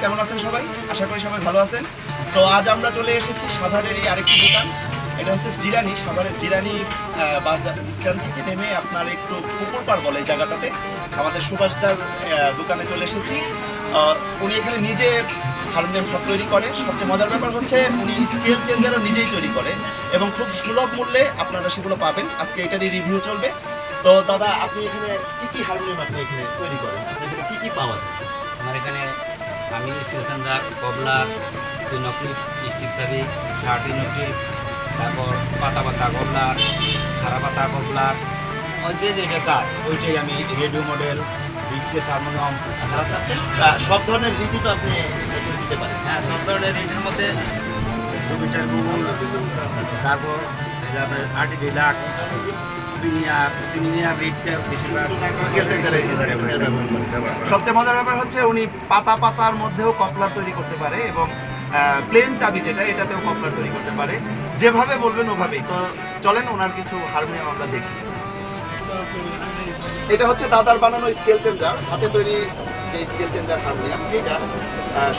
কেমন আছেন সবাই? আশা করি সবাই ভালো আছেন। তো আজ আমরা চলে এসেছি সাভারেরই আরেকটি দোকান। এটা হচ্ছে জিরানি, সাভারের জিরানি বাজার স্ট্যান্ড থেকে নেমে আপনার একটু পুকুরপাড় বলে জায়গাটাতে আমাদের সুভাষদার দোকানে চলে এসেছি। উনি এখানে নিজে হারমোনিয়াম সব তৈরি করে। সবচেয়ে মজার ব্যাপার হচ্ছে উনি স্কেল চেঞ্জারও নিজেই তৈরি করে এবং খুব সুলভ মূল্যে আপনারা সেগুলো পাবেন। আজকে এটারই রিভিউ চলবে। তো দাদা, আপনি এখানে কি কি হারমোনিয়াম আপনি এখানে তৈরি করেন? এখানে কি কি পাওয়া যায়? আমার এখানে আমি স্টেশনদার, কবলার, নকলিপ, স্টিক সাবি, শার্টি নকলিপ, তারপর পাতা পাতা কবলার, খারা পাতা কবলার, যে যেটা চাই ওইটাই আমি রেডিও মডেল, রিডকেস হারমোনিয়াম। সব ধরনের রীতি তো আপনি দিতে পারেন? হ্যাঁ, সব ধরনের রিডের মধ্যে 2 মিটার গুগল, তারপর আর্টি ডিলাক্স, সবচেয়ে মজার ব্যাপার হচ্ছে উনি পাতা পাতার মধ্যেও কপলার তৈরি করতে পারে এবং প্লেন চাবি যেটা এটাতেও কপলার তৈরি করতে পারে। যেভাবে বলবেন ওভাবেই। তো চলেন ওনার কিছু হারমোনিয়াম আমরা দেখি। এটা হচ্ছে দাদার বানানো স্কেল চেঞ্জার, হাতে তৈরি যে স্কেল চেঞ্জার হারমোনিয়াম। এটা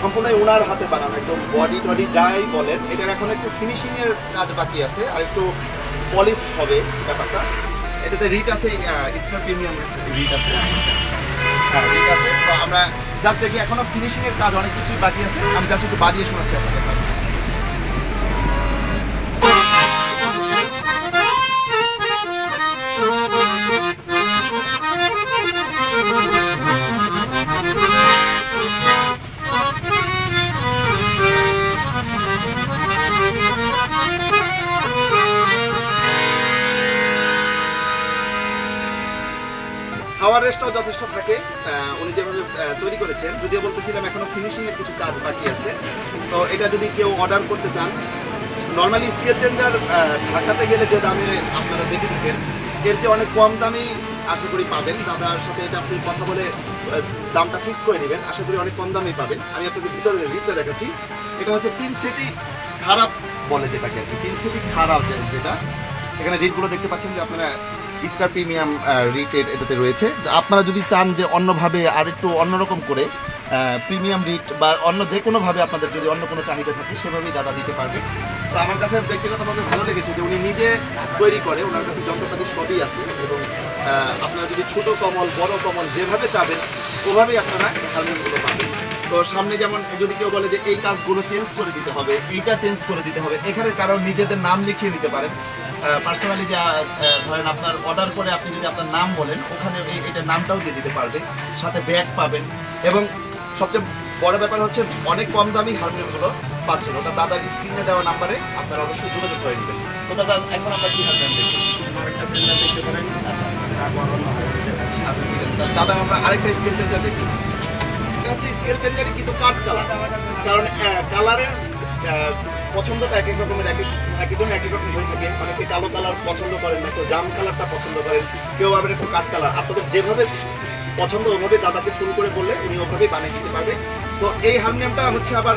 সম্পূর্ণই ওনার হাতে বানানো, একদম বডি টডি যাই বলেন। এটার এখন একটু ফিনিশিং এর কাজ বাকি আছে, আর একটু পলিশড হবে ব্যাপারটা। এটাতে রিট আছে, স্টার প্রিমিয়াম রিট আছে। হ্যাঁ, রিট আছে। তো আমরা জাস্ট দেখি, এখনো ফিনিশিং এর কাজ অনেক কিছুই বাকি আছে। আমি জাস্ট একটু বাজিয়ে শোনাচ্ছি আপনাদের। হাওয়ার রেস্টটাও যথেষ্ট থাকে উনি যেভাবে তৈরি করেছেন। যদিও বলতেছিলাম এখনো ফিনিশিং এর কিছু কাজ বাকি আছে। তো এটা যদি কেউ অর্ডার করতে চান, নর্মালি স্কেল চেঞ্জার ঢাকাতে গেলে যে দামে আপনারা দেখে থাকেন এর চেয়ে অনেক কম দামেই আশা করি পাবেন। দাদার সাথে এটা আপনি কথা বলে দামটা ফিক্সড করে নেবেন, আশা করি অনেক কম দামেই পাবেন। আমি আপনাকে ভিতরে রিটটা দেখাচ্ছি। এটা হচ্ছে 3 সেটি খারাপ বলে যেটাকে আর কি, 3 সেটি খারাপ যেটা। এখানে রিটগুলো দেখতে পাচ্ছেন যে আপনারা স্টার প্রিমিয়াম রিট এটাতে রয়েছে। আপনারা যদি চান যে অন্যভাবে আর একটু অন্যরকম করে প্রিমিয়াম রিট বা অন্য যে কোনোভাবে আপনাদের যদি অন্য কোনো চাহিদা থাকে সেভাবেই দাদা দিতে পারবে। তো আমার কাছে ব্যক্তিগতভাবে ভালো লেগেছে যে উনি নিজে তৈরি করে, ওনার কাছে যন্ত্রপাতি সবই আছে এবং আপনারা যদি ছোট কমল বড় কমল যেভাবে চাবেন ওভাবেই আপনারা হারমোনিয়ামগুলো পাবেন। তো সামনে যেমন যদি কেউ বলে যে এই কাজগুলো চেঞ্জ করে দিতে হবে, এইটা চেঞ্জ করে দিতে হবে, এখানে কারো নিজেদের নাম লিখিয়ে নিতে পারেন। পার্সোনালি যা ধরেন আপনার অর্ডার করে আপনি যদি আপনার নাম বলেন ওখানে এটার নামটাও দিয়ে দিতে পারবে, সাথে ব্যাগ পাবেন। এবং সবচেয়ে বড় ব্যাপার হচ্ছে অনেক কম দামি হারমোনিয়ামগুলো পাচ্ছেন। ওটা দাদার স্ক্রিনে দেওয়া নাম্বারে আপনারা অবশ্যই যোগাযোগ করে নেবেন। তো দাদা, এখন আমরা কি হারমোনিয়াম দেখি? দেখতে পারেন। আচ্ছা, তারপর আচ্ছা, ঠিক আছে দাদা, আমরা আরেকটা স্কেল চেঞ্জার দেখতেছি। এটা হচ্ছে স্কেল চেঞ্জারই কিন্তু কাট কালার, কারণ কালারের পছন্দটা এক এক রকমের, একজন এক এক রকম হয়ে থাকে। অনেকে কালো কালার পছন্দ করেন না, তো জাম কালারটা পছন্দ করেন, কেউ আবার একটু কাট কালার। আপনাদের যেভাবে পছন্দ ওভাবে দাদাকে ফোন করে বললে উনি ওভাবেই বানিয়ে দিতে পারবে। তো এই হারমোনিয়ামটা হচ্ছে আবার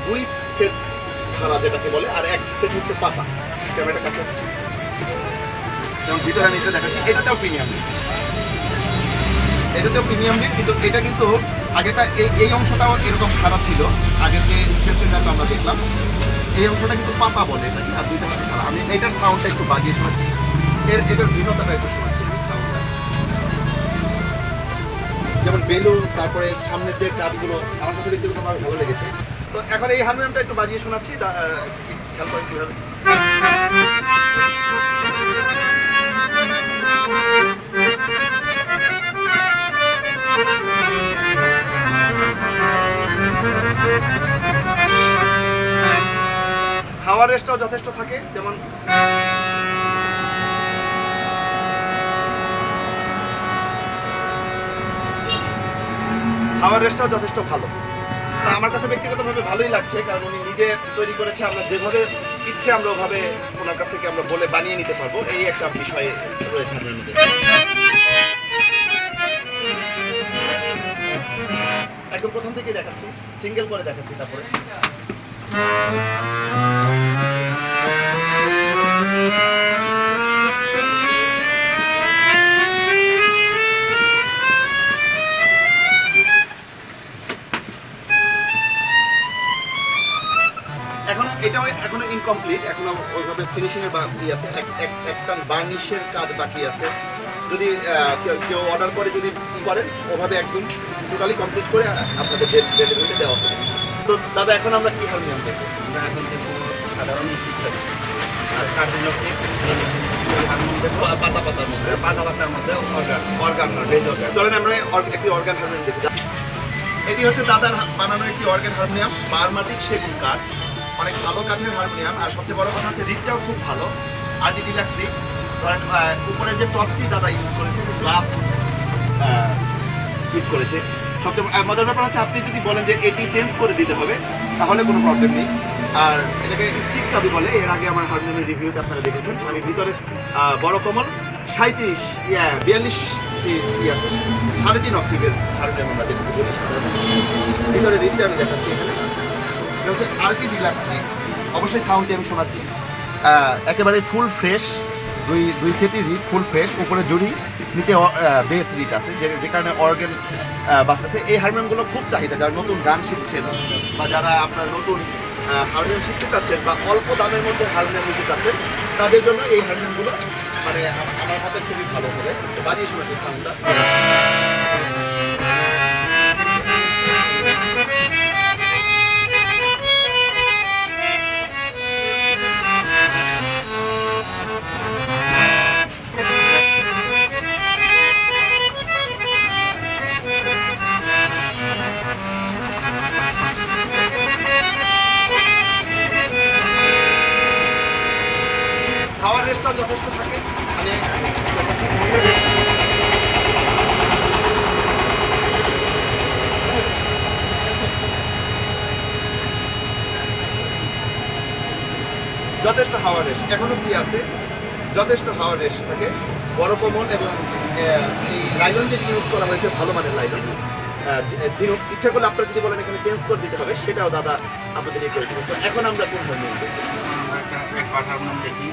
2 সেট ধারা যেটাকে বলে, আর 1 সেট হচ্ছে পাতা। ক্যামেরার কাছে যেমন ভিতরে আমি এটা দেখাচ্ছি, এটাতেও প্রিমিয়াম রিট, এটাতেও প্রিমিয়াম রিট। কিন্তু এটা কিন্তু আগেটা এই অংশটাও এরকম খারাপ ছিল, আগের যে স্কেল দেখালাম, এই অংশটা কিন্তু পাতা বলে এটাকে, আর দুইটা হচ্ছে খালা। আমি এটার সাউন্ডটা একটু বাজিয়ে শোনাচ্ছি, এটার ভিন্নতাটা একটু শোনাচ্ছি সাউন্ডটা। যেমন বেলু, তারপরে সামনের যে কাজগুলো আমার কাছে ব্যক্তিগতভাবে ভালো লেগেছে। তো এখন এই হারমোনিয়ামটা একটু বাজিয়ে শোনাচ্ছি, খেয়াল করেন কীভাবে। হাওয়ার রেস্টটাও যথেষ্ট থাকে, যেমন হাওয়ার রেস্টটাও যথেষ্ট ভালো। তা আমার কাছে ব্যক্তিগতভাবে ভালোই লাগছে, কারণ উনি নিজে তৈরি করেছে, আমরা যেভাবে ইচ্ছে আমরা ওভাবে ওনার কাছ থেকে আমরা বলে বানিয়ে নিতে পারবো, এই একটা বিষয় রয়েছে আমাদের মধ্যে। একদম প্রথম থেকেই দেখাচ্ছি, সিঙ্গেল করে দেখাচ্ছি, তারপরে এটাও এখনো ইনকমপ্লিট, এখনো ওইভাবে ফিনিশিং এর বাকি আছে, একটা বার্নিশের কাজ বাকি আছে। যদি কেউ অর্ডার করে, যদি করেন ওভাবে একদম টোটালি কমপ্লিট করে আপনাদের ডেলিভারিতে দেওয়া হবে। তো দাদা এখন আমরা কি হারমোনিয়াম দেখবো? এখন দেখবো সাধারণ স্টিক সাবি, আর হারমোনিয়াম দেখবো পাতা পাতার মধ্যে, পাতা পাতার মধ্যে অর্গান চলেন আমরা একটি অর্গান হারমোনিয়াম দেখি। এটি হচ্ছে দাদার বানানো একটি অর্গান হারমোনিয়াম, বার্মাটিক সেগুন কাঠ, অনেক ভালো কাঠের হারমোনিয়াম। আর সবচেয়ে বড় কথা হচ্ছে রিডটাও খুব ভালো, আরটি ডিলাক্স রিড। ধরেন উপরের যে টপটি দাদা ইউজ করেছে গ্লাস ফিট করেছে। সবচেয়ে মজার ব্যাপার হচ্ছে আপনি যদি বলেন যে এটি চেঞ্জ করে দিতে হবে, তাহলে কোনো প্রবলেম নেই। আর এটাকে স্টিক চাবি বলে, এর আগে আমার হারমোনিয়ামের রিভিউতে আপনারা দেখেছেন। আমি ভিতরে বড় কমল 42 আছে, 3.5 অক্টিভের হারমোনিয়াম আমরা যেটা বলি সাধারণত। ভিতরে রিডটা আমি দেখাচ্ছি এখানে, এটা হচ্ছে আরটি ডিলাক্স রিড। অবশ্যই সাউন্ডটি আমি শোনাচ্ছি, একেবারে ফুল ফ্রেশ, দুই সেটই রিড ফুল ফ্রেশ, উপরে জুড়ি, নিচে বেস রিড আছে, যে কারণে অর্গান বাজতেছে। এই হারমোনিয়ামগুলো খুব চাহিদা, যারা নতুন গান শিখছেন বা যারা আপনার নতুন হারমোনিয়াম শিখতে চাচ্ছেন বা অল্প দামের মধ্যে হারমোনিয়াম নিতে চাচ্ছেন, তাদের জন্য এই হারমোনিয়ামগুলো মানে আমার হাতে খুবই ভালো হবে। বাজিয়ে শোনাচ্ছি সাউন্ডটা। খাওয়ার রেস্টটাও যথেষ্ট থাকে, মানে যথেষ্ট হাওয়ার রেস্ট এখনো কি আছে, যথেষ্ট হাওয়ার রেস্ট থাকে। বড় কমল এবং এই লাইলন যেটি ইউজ করা হয়েছে ভালো মানের লাইলন, ঝিনুক। ইচ্ছা করলে আপনারা যদি বলেন এখানে চেঞ্জ করে দিতে হবে, সেটাও দাদা আপনাদের এই করে দেবেন। তো এখন আমরা কোন ধরনের দেখি? এক পার্ট হারমোনিয়াম দেখি।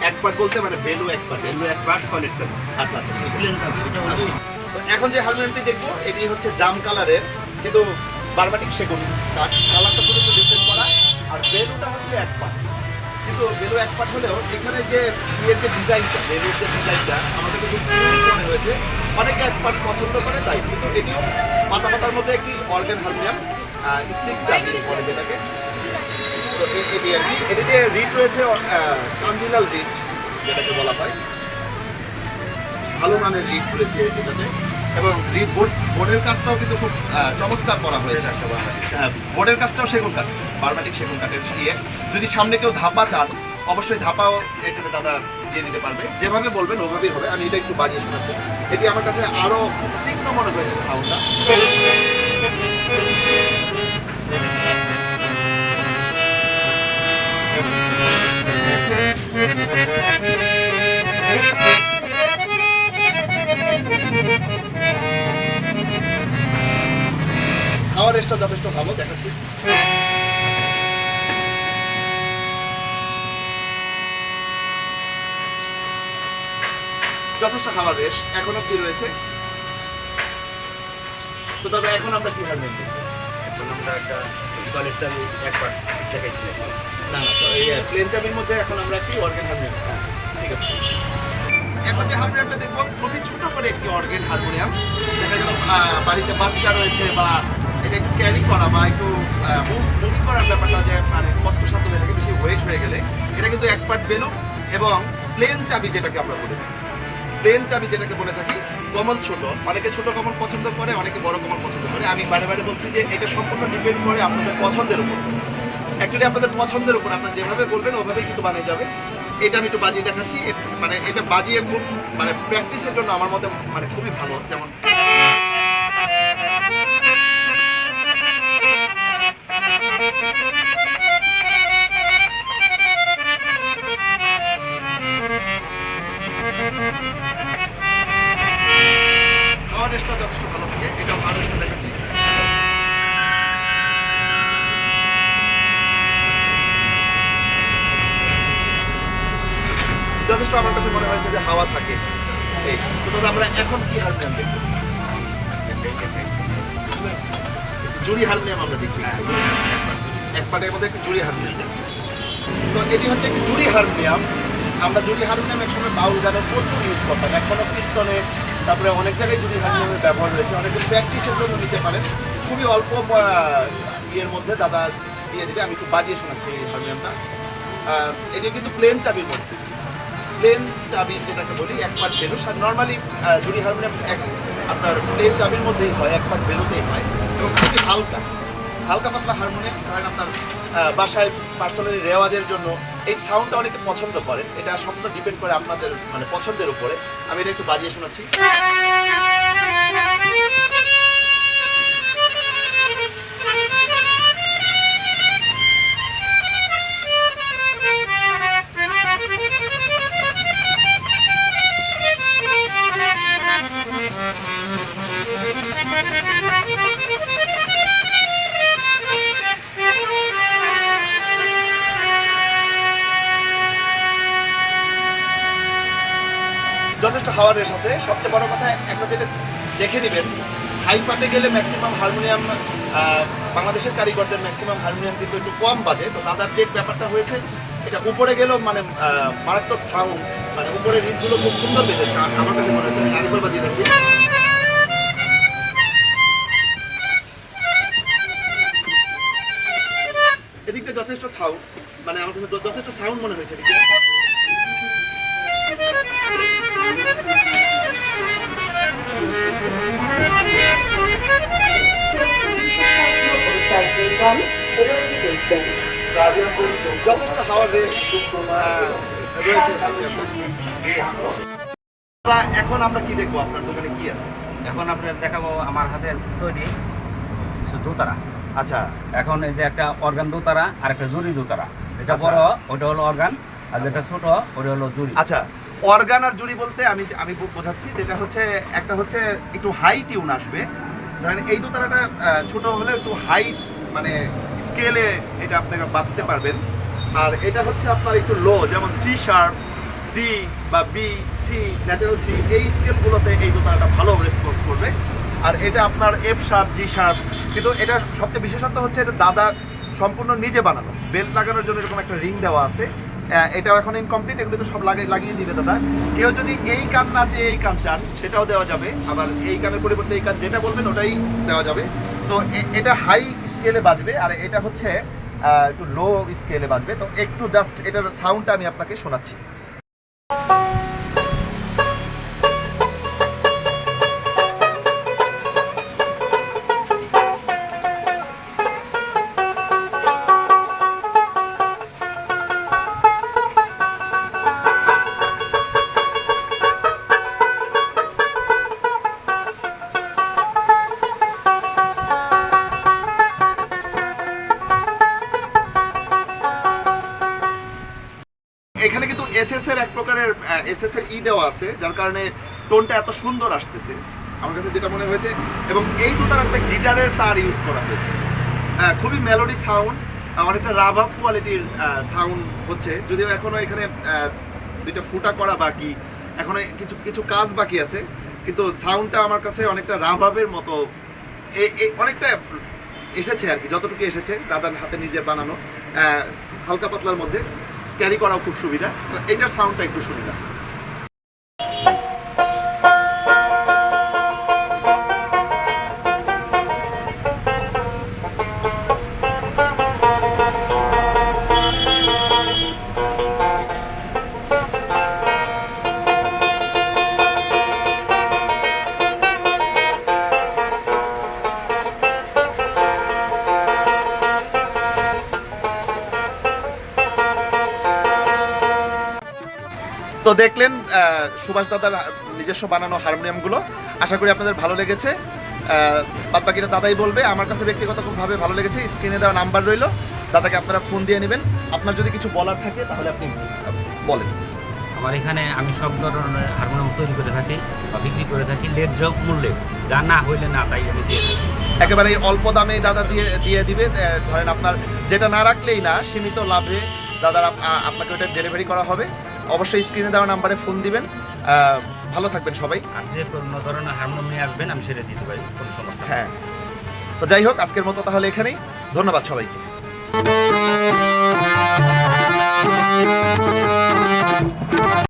এক পার্ট বলতে মানে বেলু এক পার্ট, বেলু এক পার্ট, সলিড সাবি। আচ্ছা আচ্ছা ঠিক আছে। প্লেন সাবি এটা হলো। তো এখন যে হারমোনিয়ামটি দেখবো এটি হচ্ছে জাম কালারের, কিন্তু বার্মাটিক সেগুন কাঠ, কালারটা শুধু একটু ডিফারেন্ট করা। আর বেলুটা হচ্ছে এক পার্ট, কিন্তু বেলু এক পার্ট হলেও এখানে যে ইয়ের যে ডিজাইনটা, বেলুর যে ডিজাইনটা আমার কাছে খুব ইউনিক মনে হয়েছে। অনেকে এক পার্ট পছন্দ করে তাই, কিন্তু এটিও পাতা পাতার মধ্যে একটি অর্গান হারমোনিয়াম, স্টিক চাবি বলে যেটাকে। তো এটি আর কি, এটিতে রিড রয়েছে কাঞ্জিলাল রিড যেটাকে বলা হয়, ভালো মানের রিড রয়েছে এটাতে। এবং রিড বোর্ডের কাজটাও কিন্তু খুব চমৎকার করা হয়েছে। বোর্ডের কাজটাও সেগুন কাঠ, বার্মাটিক সেগুন কাঠের ইয়ে। যদি সামনে কেউ ধাপা চান, অবশ্যই ধাপাও এখানে দাদা দিয়ে দিতে পারবে, যেভাবে বলবেন ওভাবেই হবে। আমি এটা একটু বাজিয়ে শোনাচ্ছি, এটি আমার কাছে আরো তীক্ষ্ণ মনে হয়েছে সাউন্ডটা। খাওয়ার রেস্টটা যথেষ্ট ভালো দেখাচ্ছি। যথেষ্ট খাওয়ার রেস্ট এখন অব্দি রয়েছে। তো দাদা এখন আমরা কি হারমোনিয়াম দেখবো? এখন আমরা একটা সলিড চাবি এক পার্ট দেখাইছিলেন। না না এই প্লেন চাবির মধ্যে এখন আমরা একটি অর্গান হারমোনিয়াম, হ্যাঁ ঠিক আছে। এখন যে হারমোনিয়ামটা দেখবো খুবই ছোট করে একটি অর্গান হারমোনিয়াম, দেখা গেল বাড়িতে বাচ্চা রয়েছে বা এটা একটু ক্যারি করা বা একটু মুভিং করার ব্যাপারটা যে মানে কষ্টসাধ্য হয়ে থাকে, বেশি ওয়েট হয়ে গেলে এটা কিন্তু এক পার্ট বেলুন এবং প্লেন চাবি যেটাকে আমরা বলে থাকি, প্লেন চাবি যেটাকে বলে থাকি। কমল ছোট, অনেকে ছোট কমল পছন্দ করে, অনেকে বড় কমল পছন্দ করে। আমি বারে বারে বলছি যে এটা সম্পূর্ণ ডিপেন্ড করে আপনাদের পছন্দের উপর। অ্যাকচুয়ালি আপনাদের পছন্দের উপর, আপনারা যেভাবে বলবেন ওভাবেই কিন্তু বানিয়ে যাবে। এটা আমি একটু বাজিয়ে দেখাচ্ছি, মানে এটা বাজিয়ে খুব মানে প্র্যাকটিসের জন্য আমার মতে মানে খুবই ভালো। যেমন খাওয়ার রেস্টটা যথেষ্ট ভালো থাকে, এটা খাওয়ার রেস্টটা দেখাচ্ছি। যথেষ্ট আমার কাছে মনে হয়েছে যে হাওয়া থাকে। এই তো দাদা আমরা এখন কি হারমোনিয়াম দেখবো? জুড়ি হারমোনিয়াম আমরা দেখি, এক পার্টের মধ্যে একটি জুড়ি হারমোনিয়াম। তো এটি হচ্ছে একটি জুড়ি হারমোনিয়াম। আমরা জুড়ি হারমোনিয়াম একসময় বাউল গানে প্রচুর ইউজ করতাম, এখনো কীর্তনে, তারপরে অনেক জায়গায় জুড়ি হারমোনিয়ামের ব্যবহার রয়েছে। অনেকে প্র্যাকটিসের জন্য নিতে পারেন, খুবই অল্প ইয়ের মধ্যে দাদা দিয়ে দেবে। আমি একটু বাজিয়ে শোনাচ্ছি এই হারমোনিয়ামটা। এটি কিন্তু প্লেন চাবির মধ্যে, প্লেন চাবি যেটাকে বলি এক পার্ট বেলুস। আর নর্মালি জুড়ি হারমোনিয়াম আপনার প্লেন চাবির মধ্যেই হয়, এক পার্ট বেলুতেই হয় এবং খুবই হালকা হালকা পাতলা হারমোনিয়াম। ধরেন আপনার বাসায় পার্সোনালি রেওয়াজের জন্য এই সাউন্ডটা অনেকে পছন্দ করেন। এটা সম্পূর্ণ ডিপেন্ড করে আপনাদের মানে পছন্দের উপরে। আমি এটা একটু বাজিয়ে শোনাচ্ছি। যথেষ্ট হাওয়ার রেস আছে। সবচেয়ে বড় কথা একটা যেটা দেখে নেবেন, হাই পার্টে গেলে ম্যাক্সিমাম হারমোনিয়াম বাংলাদেশের কারিগরদের ম্যাক্সিমাম হারমোনিয়াম কিন্তু একটু কম বাজে। তো দাদার যে ব্যাপারটা হয়েছে, এটা উপরে গেলেও মানে মারাত্মক সাউন্ড, মানে উপরের রিডগুলো খুব সুন্দর বেঁধেছে আমার কাছে মনে হচ্ছে। আরেকবার বাজিয়ে দেখি। এদিকটা যথেষ্ট সাউন্ড, মানে আমার কাছে যথেষ্ট সাউন্ড মনে হয়েছে এদিকে। যথেষ্ট হাওয়ার রেস রয়েছে। এখন আমরা কি দেখবো, আপনার দোকানে কি আছে? এখন আপনার দেখাবো আমার হাতের তৈরি কিছু দোতারা। আচ্ছা, এখন এই যে একটা অর্গান দোতারা আর একটা জুড়ি দোতারা। এটা আচ্ছা। বড় ওটা হলো অর্গান, আর যেটা ছোট ওটা হলো জুড়ি। আচ্ছা, অর্গান আর জুড়ি বলতে আমি বোঝাচ্ছি, যেটা হচ্ছে একটা হচ্ছে একটু হাই টিউন আসবে। ধরেন এই দোতারাটা ছোট হলে একটু হাই মানে স্কেলে এটা আপনারা বাঁধতে পারবেন। আর এটা হচ্ছে আপনার একটু লো, যেমন সি শার্প, ডি বা বি, সি, ন্যাচারাল সি, এই স্কেলগুলোতে এই দোতারাটা ভালো রেসপন্স করবে। আর এটা আপনার এফ শার্প, জি শার্প। কিন্তু এটা সবচেয়ে বিশেষত্ব হচ্ছে এটা দাদা সম্পূর্ণ নিজে বানানো। বেল্ট লাগানোর জন্য এরকম একটা রিং দেওয়া আছে। এটাও এখন ইনকমপ্লিট, এগুলো তো সব লাগিয়ে দিবে দাদা। কেউ যদি এই কান না চেয়ে এই কান চান সেটাও দেওয়া যাবে, আবার এই কানের পরিবর্তে এই কান যেটা বলবেন ওটাই দেওয়া যাবে। তো এটা হাই স্কেলে বাজবে, আর এটা হচ্ছে একটু লো স্কেলে বাজবে। তো একটু জাস্ট এটার সাউন্ডটা আমি আপনাকে শোনাচ্ছি। এখানে কিন্তু এসএস এর এক প্রকারের এসএস এর ই দেওয়া আছে, যার কারণে টোনটা এত সুন্দর আসতেছে আমার কাছে যেটা মনে হয়েছে। এবং এই দুটার একটা গিটারের তার ইউজ করা হয়েছে, খুবই মেলোডি সাউন্ড, অনেকটা রাভাব কোয়ালিটির সাউন্ড হচ্ছে। যদিও এখনো এখানে দুইটা ফুটা করা বাকি, এখনো কিছু কিছু কাজ বাকি আছে, কিন্তু সাউন্ডটা আমার কাছে অনেকটা রাভাবের মতো, অনেকটা এসেছে আর কি, যতটুকু এসেছে দাদার হাতে নিজে বানানো, হালকা পাতলার মধ্যে ক্যারি করাও খুব সুবিধা। তো এইটার সাউন্ডটা একটু সুবিধা। তো দেখলেন সুভাষ দাদার নিজস্ব বানানো হারমোনিয়ামগুলো, আশা করি আপনাদের ভালো লেগেছে। বাদ বাকিটা দাদাই বলবে। আমার কাছে ব্যক্তিগতভাবে ভালো লেগেছে। স্ক্রিনে দেওয়া নাম্বার রইলো, দাদাকে আপনারা ফোন দিয়ে নেবেন। আপনার যদি কিছু বলার থাকে তাহলে আপনি বলেন। আমার এখানে আমি সব ধরনের হারমোনিয়াম তৈরি করে থাকি বা বিক্রি করে থাকি ন্যায্য মূল্যে, যা না হইলে না তাই আমি দিয়ে থাকি। একেবারে অল্প দামে দাদা দিয়ে দিবে। ধরেন আপনার যেটা না রাখলেই না, সীমিত লাভে দাদার আপনাকে ওটা ডেলিভারি করা হবে। অবশ্যই স্ক্রিনে দেওয়া নাম্বারে ফোন দিবেন। ভালো থাকবেন সবাই। আর যে কোনো ধরনের হারমোনিয়াম নিয়ে আসবেন আমি সেটা দিতে পারি, কোনো সমস্যা নেই। হ্যাঁ, তো যাই হোক আজকের মতো তাহলে এখানেই। ধন্যবাদ সবাইকে।